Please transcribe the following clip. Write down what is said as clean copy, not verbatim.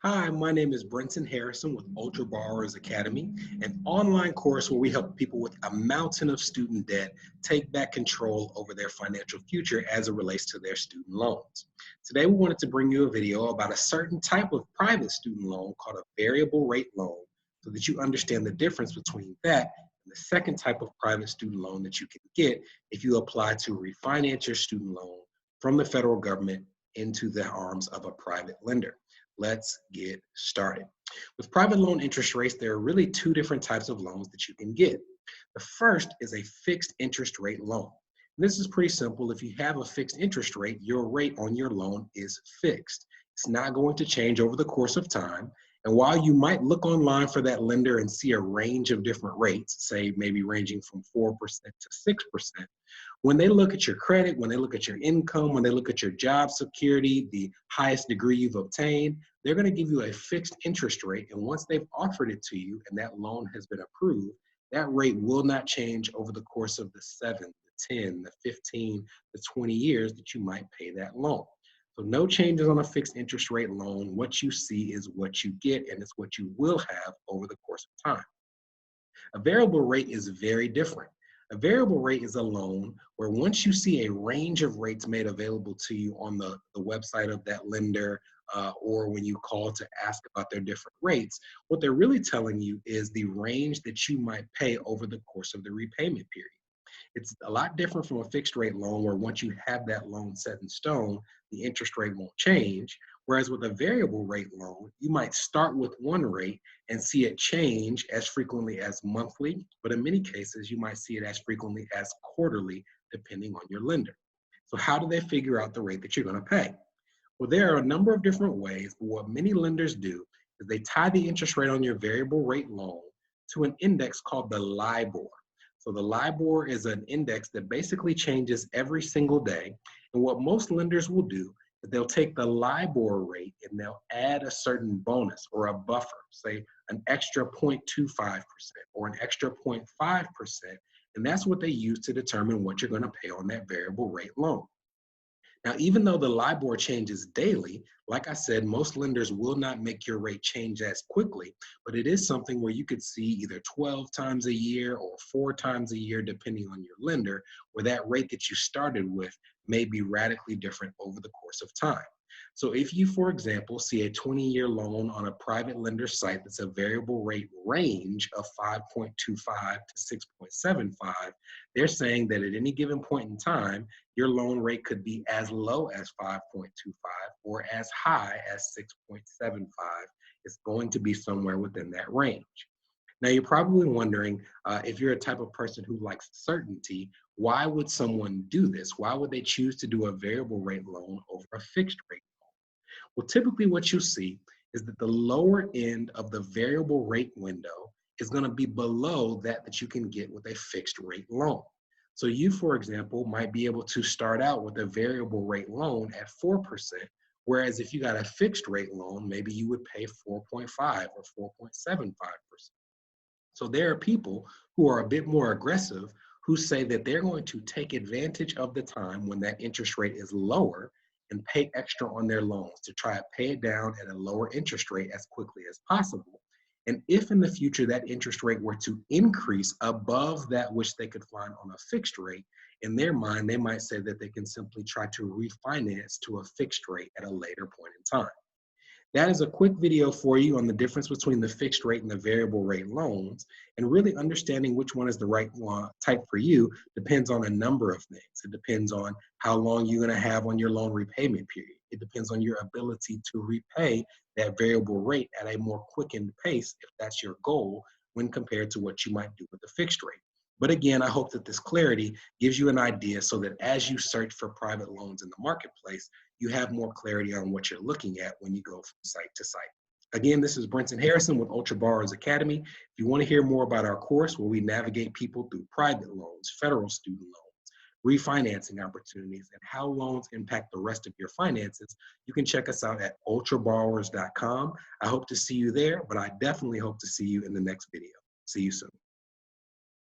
Hi, my name is Brenton Harrison with Ultra Borrowers Academy, an online course where we help people with a mountain of student debt take back control over their financial future as it relates to their student loans. Today, we wanted to bring you a video about a certain type of private student loan called a variable rate loan so that you understand the difference between that and the second type of private student loan that you can get if you apply to refinance your student loan from the federal government into the arms of a private lender. Let's get started. With private loan interest rates, there are really two different types of loans that you can get. The first is a fixed interest rate loan. And this is pretty simple. If you have a fixed interest rate, your rate on your loan is fixed. It's not going to change over the course of time. And while you might look online for that lender and see a range of different rates, say maybe ranging from 4% to 6%, when they look at your credit, when they look at your income, when they look at your job security, the highest degree you've obtained, they're going to give you a fixed interest rate. And once they've offered it to you and that loan has been approved, that rate will not change over the course of the 7, the 10, the 15, the 20 years that you might pay that loan. So no changes on a fixed interest rate loan. What you see is what you get, and it's what you will have over the course of time. A variable rate is very different. A variable rate is a loan where once you see a range of rates made available to you on the website of that lender, or when you call to ask about their different rates, what they're really telling you is the range that you might pay over the course of the repayment period. It's a lot different from a fixed rate loan where once you have that loan set in stone, the interest rate won't change. Whereas with a variable rate loan, you might start with one rate and see it change as frequently as monthly, but in many cases, you might see it as frequently as quarterly, depending on your lender. So how do they figure out the rate that you're going to pay? Well, there are a number of different ways, but what many lenders do is they tie the interest rate on your variable rate loan to an index called the LIBOR. So the LIBOR is an index that basically changes every single day. And what most lenders will do is they'll take the LIBOR rate and they'll add a certain bonus or a buffer, say an extra 0.25% or an extra 0.5%. And that's what they use to determine what you're going to pay on that variable rate loan. Now, even though the LIBOR changes daily, like I said, most lenders will not make your rate change as quickly, but it is something where you could see either 12 times a year or 4 times a year, depending on your lender, where that rate that you started with may be radically different over the course of time. So if you, for example, see a 20-year loan on a private lender site that's a variable rate range of 5.25 to 6.75, they're saying that at any given point in time, your loan rate could be as low as 5.25 or as high as 6.75. It's going to be somewhere within that range. Now, you're probably wondering if you're a type of person who likes certainty, why would someone do this? Why would they choose to do a variable rate loan over a fixed rate loan? Well, typically what you see is that the lower end of the variable rate window is going to be below that you can get with a fixed rate loan. So you, for example, might be able to start out with a variable rate loan at 4%, whereas if you got a fixed rate loan, maybe you would pay 4.5 or 4.75%. So there are people who are a bit more aggressive who say that they're going to take advantage of the time when that interest rate is lower and pay extra on their loans to try to pay it down at a lower interest rate as quickly as possible. And if in the future that interest rate were to increase above that which they could find on a fixed rate, in their mind, they might say that they can simply try to refinance to a fixed rate at a later point in time. That is a quick video for you on the difference between the fixed rate and the variable rate loans. And really understanding which one is the right type for you depends on a number of things. It depends on how long you're going to have on your loan repayment period. It depends on your ability to repay that variable rate at a more quickened pace, if that's your goal, when compared to what you might do with a fixed rate. But again, I hope that this clarity gives you an idea so that as you search for private loans in the marketplace, you have more clarity on what you're looking at when you go from site to site. Again, this is Brenton Harrison with Ultra Borrowers Academy. If you want to hear more about our course where we navigate people through private loans, federal student loans, refinancing opportunities, and how loans impact the rest of your finances, you can check us out at ultraborrowers.com. I hope to see you there, but I definitely hope to see you in the next video. See you soon.